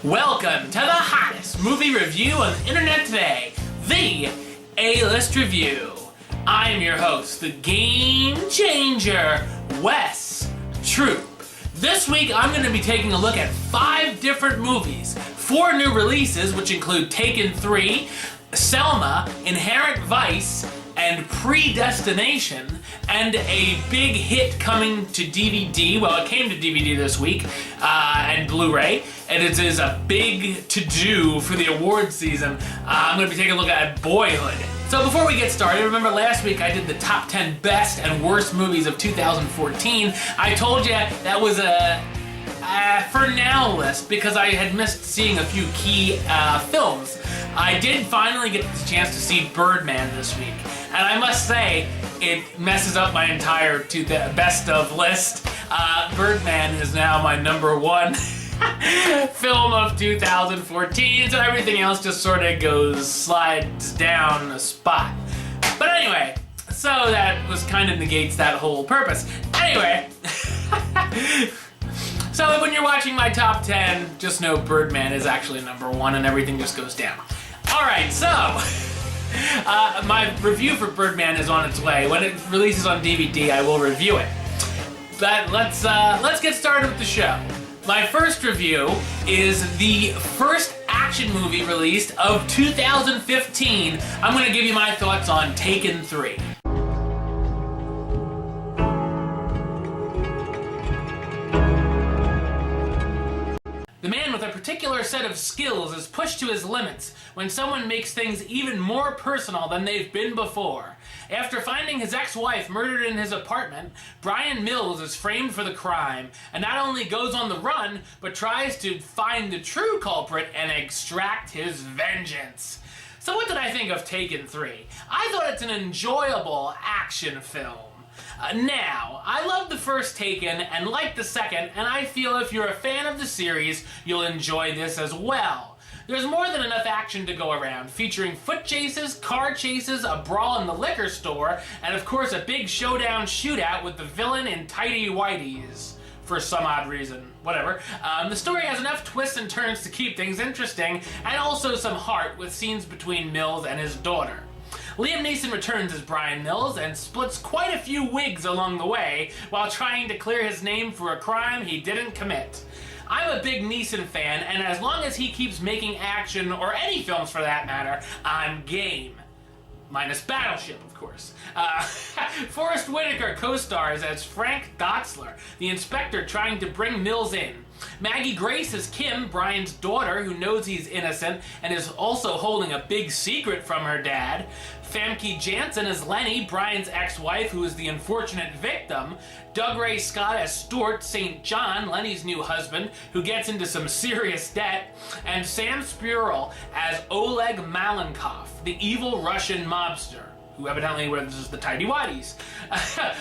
Welcome to the hottest movie review on the internet today, the A-List Review. I am your host, the Game Changer, Wes Troop. This week I'm going to be taking a look at 5 different movies, 4 new releases which include Taken 3, Selma, Inherent Vice, and Predestination, and a big hit coming to DVD. Well, it came to DVD this week, and Blu-ray, and it is a big to-do for the award season. I'm going to be taking a look at Boyhood. So before we get started, remember last week I did the top 10 best and worst movies of 2014. I told you that was a for now list because I had missed seeing a few key films. I did finally get the chance to see Birdman this week, and I must say it messes up my entire best of list. Birdman is now my number 1 film of 2014, so everything else just sort of slides down a spot. But anyway, so that kind of negates that whole purpose. Anyway. So when you're watching my top 10, just know Birdman is actually number 1 and everything just goes down. Alright, so my review for Birdman is on its way. When it releases on DVD, I will review it. But let's get started with the show. My first review is the first action movie released of 2015. I'm going to give you my thoughts on Taken 3. The man with a particular set of skills is pushed to his limits when someone makes things even more personal than they've been before. After finding his ex-wife murdered in his apartment, Brian Mills is framed for the crime and not only goes on the run, but tries to find the true culprit and extract his vengeance. So what did I think of Taken 3? I thought it's an enjoyable action film. Now, I love the first Taken and like the second, and I feel if you're a fan of the series, you'll enjoy this as well. There's more than enough action to go around, featuring foot chases, car chases, a brawl in the liquor store, and of course a big showdown shootout with the villain in tighty whities. For some odd reason. Whatever. The story has enough twists and turns to keep things interesting, and also some heart with scenes between Mills and his daughter. Liam Neeson returns as Brian Mills and splits quite a few wigs along the way while trying to clear his name for a crime he didn't commit. I'm a big Neeson fan, and as long as he keeps making action, or any films for that matter, I'm game. Minus Battleship, of course. Forrest Whitaker co-stars as Frank Dotzler, the inspector trying to bring Mills in. Maggie Grace is Kim, Brian's daughter, who knows he's innocent and is also holding a big secret from her dad. Famke Janssen as Lenny, Brian's ex-wife, who is the unfortunate victim. Doug Ray Scott as Stuart St. John, Lenny's new husband, who gets into some serious debt. And Sam Spruill as Oleg Malenkov, the evil Russian mobster, who evidently wears the tighty whities.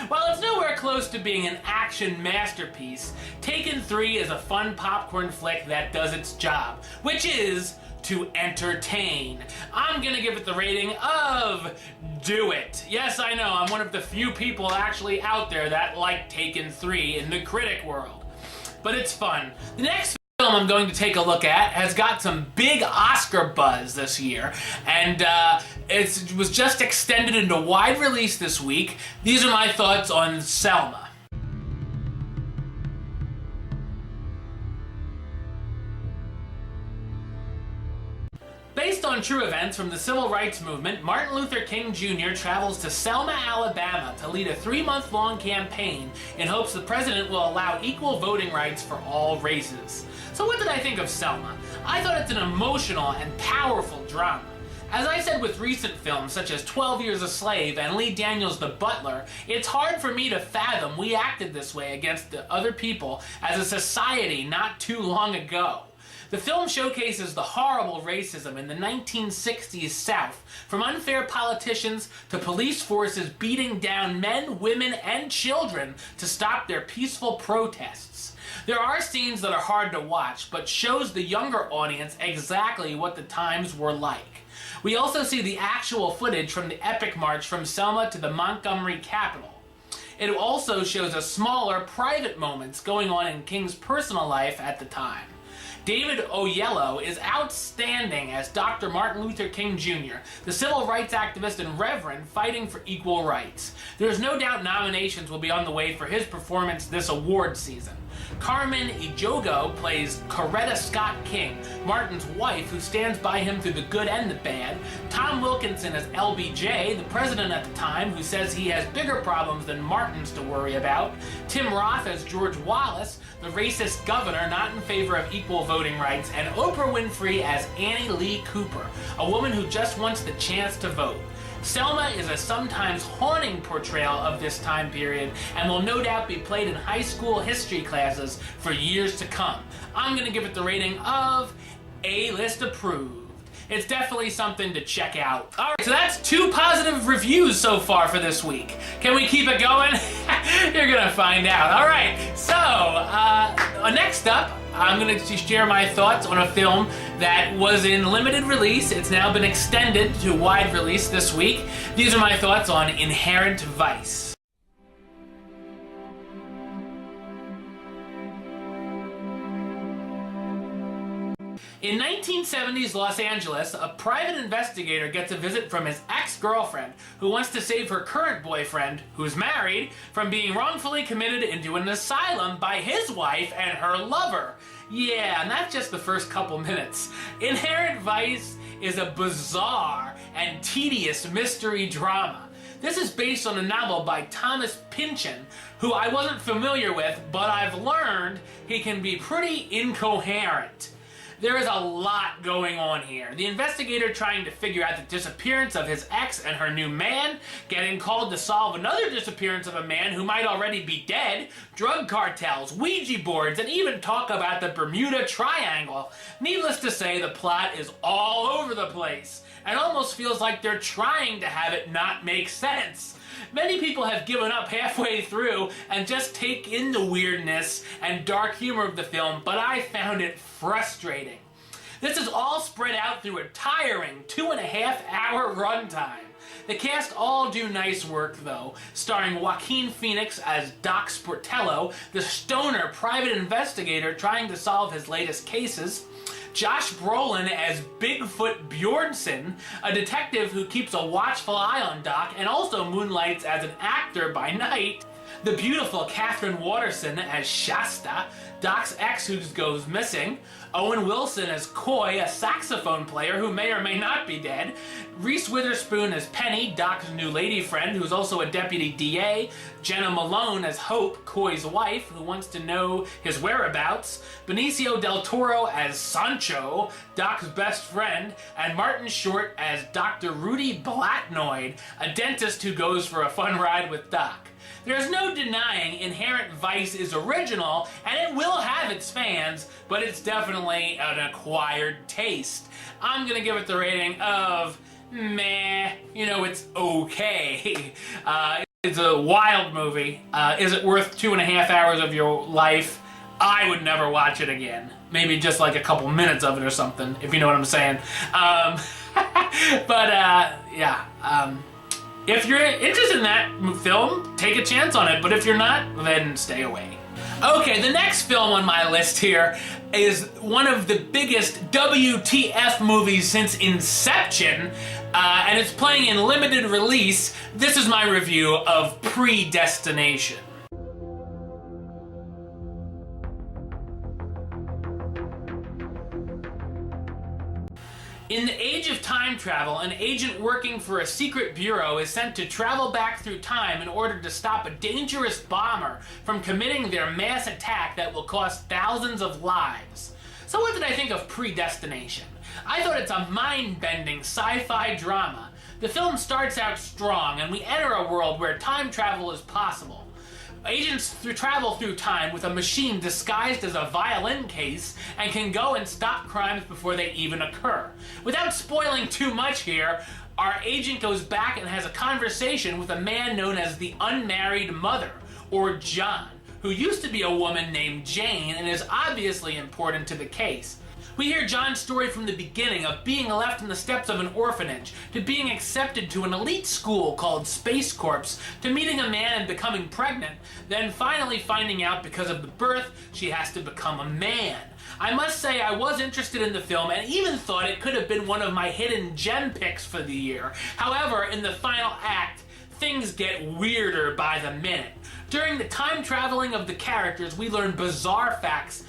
While it's nowhere close to being an action masterpiece, Taken 3 is a fun popcorn flick that does its job, which is to entertain. I'm gonna give it the rating of do it. Yes, I know, I'm one of the few people actually out there that like Taken 3 in the critic world. But it's fun. The next film I'm going to take a look at has got some big Oscar buzz this year, and it was just extended into wide release this week. These are my thoughts on Selma. Based on true events from the civil rights movement, Martin Luther King Jr. travels to Selma, Alabama to lead a 3-month-long campaign in hopes the president will allow equal voting rights for all races. So what did I think of Selma? I thought it's an emotional and powerful drama. As I said with recent films such as 12 Years a Slave and Lee Daniels' The Butler, it's hard for me to fathom we acted this way against the other people as a society not too long ago. The film showcases the horrible racism in the 1960s South, from unfair politicians to police forces beating down men, women, and children to stop their peaceful protests. There are scenes that are hard to watch, but shows the younger audience exactly what the times were like. We also see the actual footage from the epic march from Selma to the Montgomery Capitol. It also shows us smaller, private moments going on in King's personal life at the time. David Oyelowo is outstanding as Dr. Martin Luther King Jr., the civil rights activist and reverend fighting for equal rights. There's no doubt nominations will be on the way for his performance this award season. Carmen Ejogo plays Coretta Scott King, Martin's wife who stands by him through the good and the bad. Tom Wilkinson as LBJ, the president at the time, who says he has bigger problems than Martin's to worry about. Tim Roth as George Wallace, the racist governor not in favor of equal voting rights. And Oprah Winfrey as Annie Lee Cooper, a woman who just wants the chance to vote. Selma is a sometimes haunting portrayal of this time period and will no doubt be played in high school history classes for years to come. I'm going to give it the rating of A-list approved. It's definitely something to check out. Alright, so that's 2 positive reviews so far for this week. Can we keep it going? You're going to find out. Alright, so next up, I'm going to share my thoughts on a film that was in limited release. It's now been extended to wide release this week. These are my thoughts on Inherent Vice. In 1970s Los Angeles, a private investigator gets a visit from his ex-girlfriend who wants to save her current boyfriend, who's married, from being wrongfully committed into an asylum by his wife and her lover. Yeah, not just the first couple minutes. Inherent Vice is a bizarre and tedious mystery drama. This is based on a novel by Thomas Pynchon, who I wasn't familiar with, but I've learned he can be pretty incoherent. There is a lot going on here. The investigator trying to figure out the disappearance of his ex and her new man, getting called to solve another disappearance of a man who might already be dead, drug cartels, Ouija boards, and even talk about the Bermuda Triangle. Needless to say, the plot is all over the place, and almost feels like they're trying to have it not make sense. Many people have given up halfway through and just take in the weirdness and dark humor of the film, but I found it frustrating. This is all spread out through a tiring 2.5-hour runtime. The cast all do nice work, though, starring Joaquin Phoenix as Doc Sportello, the stoner private investigator trying to solve his latest cases, Josh Brolin as Bigfoot Bjornsson, a detective who keeps a watchful eye on Doc and also moonlights as an actor by night, the beautiful Catherine Waterston as Shasta, Doc's ex who goes missing, Owen Wilson as Coy, a saxophone player who may or may not be dead, Reese Witherspoon as Penny, Doc's new lady friend who's also a deputy DA, Jenna Malone as Hope, Coy's wife, who wants to know his whereabouts, Benicio del Toro as Sancho, Doc's best friend, and Martin Short as Dr. Rudy Blatnoyd, a dentist who goes for a fun ride with Doc. There's no denying Inherent Vice is original, and it will have its fans, but it's definitely an acquired taste. I'm gonna give it the rating of meh. You know, it's okay. It's a wild movie. Is it worth 2.5 hours of your life? I would never watch it again. Maybe just like a couple minutes of it or something, if you know what I'm saying. If you're interested in that film, take a chance on it, but if you're not, then stay away. Okay, the next film on my list here is one of the biggest WTF movies since Inception, and it's playing in limited release. This is my review of Predestination. In the age of time travel, an agent working for a secret bureau is sent to travel back through time in order to stop a dangerous bomber from committing their mass attack that will cost thousands of lives. So what did I think of Predestination? I thought it's a mind-bending sci-fi drama. The film starts out strong, and we enter a world where time travel is possible. Agents travel through time with a machine disguised as a violin case and can go and stop crimes before they even occur. Without spoiling too much here, our agent goes back and has a conversation with a man known as the Unmarried Mother, or John, who used to be a woman named Jane and is obviously important to the case. We hear John's story from the beginning of being left on the steps of an orphanage, to being accepted to an elite school called Space Corps, to meeting a man and becoming pregnant, then finally finding out because of the birth she has to become a man. I must say I was interested in the film and even thought it could have been one of my hidden gem picks for the year. However, in the final act, things get weirder by the minute. During the time traveling of the characters, we learn bizarre facts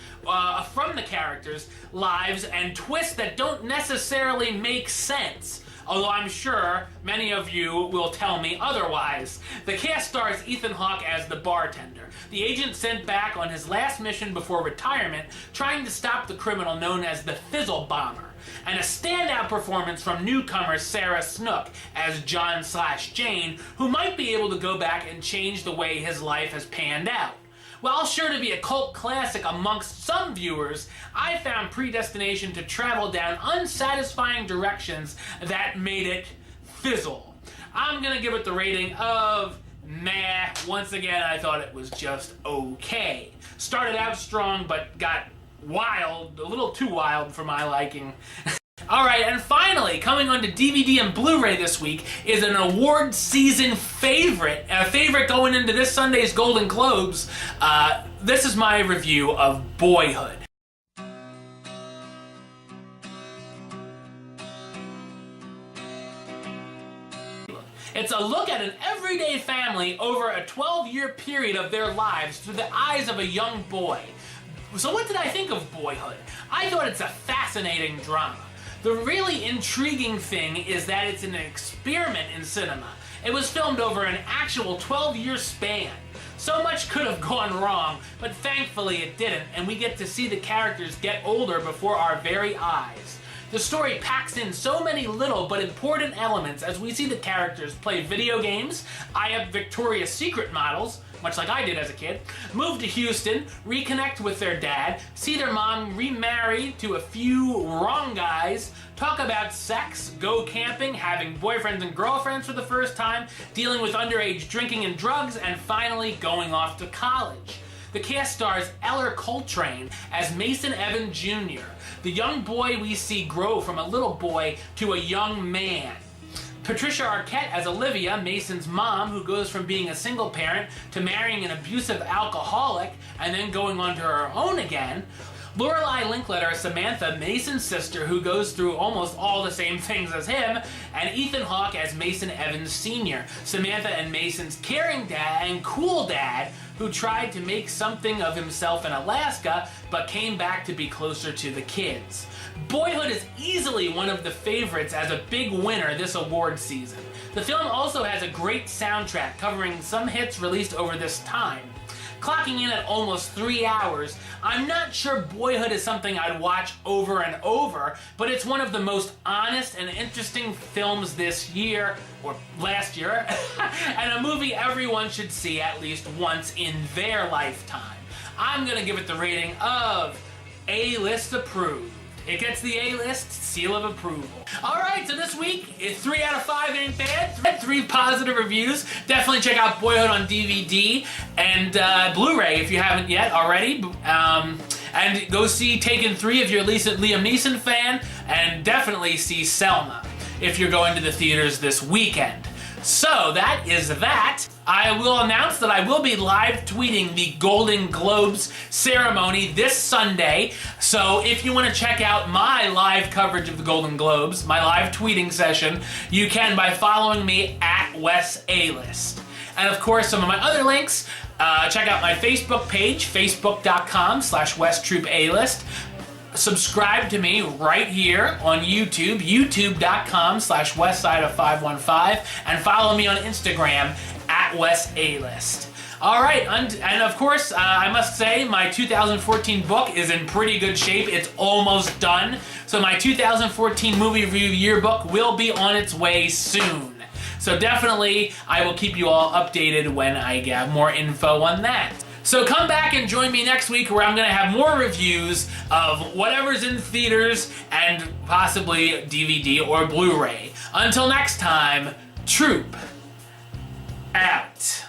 from the characters' lives and twists that don't necessarily make sense. Although I'm sure many of you will tell me otherwise. The cast stars Ethan Hawke as the bartender, the agent sent back on his last mission before retirement, trying to stop the criminal known as the Fizzle Bomber, and a standout performance from newcomer Sarah Snook as John/Jane, who might be able to go back and change the way his life has panned out. While sure to be a cult classic amongst some viewers, I found Predestination to travel down unsatisfying directions that made it fizzle. I'm gonna give it the rating of meh. Once again, I thought it was just okay. Started out strong, but got wild, a little too wild for my liking. Alright, and finally, coming onto DVD and Blu-ray this week is an award season favorite. A favorite going into this Sunday's Golden Globes. This is my review of Boyhood. It's a look at an everyday family over a 12-year period of their lives through the eyes of a young boy. So what did I think of Boyhood? I thought it's a fascinating drama. The really intriguing thing is that it's an experiment in cinema. It was filmed over an actual 12-year span. So much could have gone wrong, but thankfully it didn't, and we get to see the characters get older before our very eyes. The story packs in so many little but important elements as we see the characters play video games, eye up Victoria's Secret models, much like I did as a kid, move to Houston, reconnect with their dad, see their mom remarry to a few wrong guys, talk about sex, go camping, having boyfriends and girlfriends for the first time, dealing with underage drinking and drugs, and finally going off to college. The cast stars Eller Coltrane as Mason Evans Jr., the young boy we see grow from a little boy to a young man. Patricia Arquette as Olivia, Mason's mom, who goes from being a single parent to marrying an abusive alcoholic and then going on to her own again. Lorelei Linkletter as Samantha, Mason's sister, who goes through almost all the same things as him, and Ethan Hawke as Mason Evans Sr., Samantha and Mason's caring dad and cool dad, who tried to make something of himself in Alaska, but came back to be closer to the kids. Boyhood is easily one of the favorites as a big winner this award season. The film also has a great soundtrack covering some hits released over this time. Clocking in at almost 3 hours, I'm not sure Boyhood is something I'd watch over and over, but it's one of the most honest and interesting films this year, or last year, and a movie everyone should see at least once in their lifetime. I'm gonna give it the rating of A-list approved. It gets the A-list seal of approval. Alright, so this week, 3 out of 5 ain't bad. 3 positive reviews. Definitely check out Boyhood on DVD and Blu-ray if you haven't yet already. And go see Taken 3 if you're a Liam Neeson fan. And definitely see Selma if you're going to the theaters this weekend. So that is that. I will announce that I will be live tweeting the Golden Globes ceremony this Sunday. So if you want to check out my live coverage of the Golden Globes, my live tweeting session, you can by following me at Wes A-List. And of course, some of my other links, check out my Facebook page, facebook.com/WesTroopAlist. Subscribe to me right here on YouTube, youtube.com/Westside515, and follow me on Instagram at WesAlist. Alright, and of course, I must say, my 2014 book is in pretty good shape. It's almost done. So my 2014 movie review yearbook will be on its way soon. So definitely, I will keep you all updated when I get more info on that. So come back and join me next week where I'm going to have more reviews of whatever's in theaters and possibly DVD or Blu-ray. Until next time, Troop out.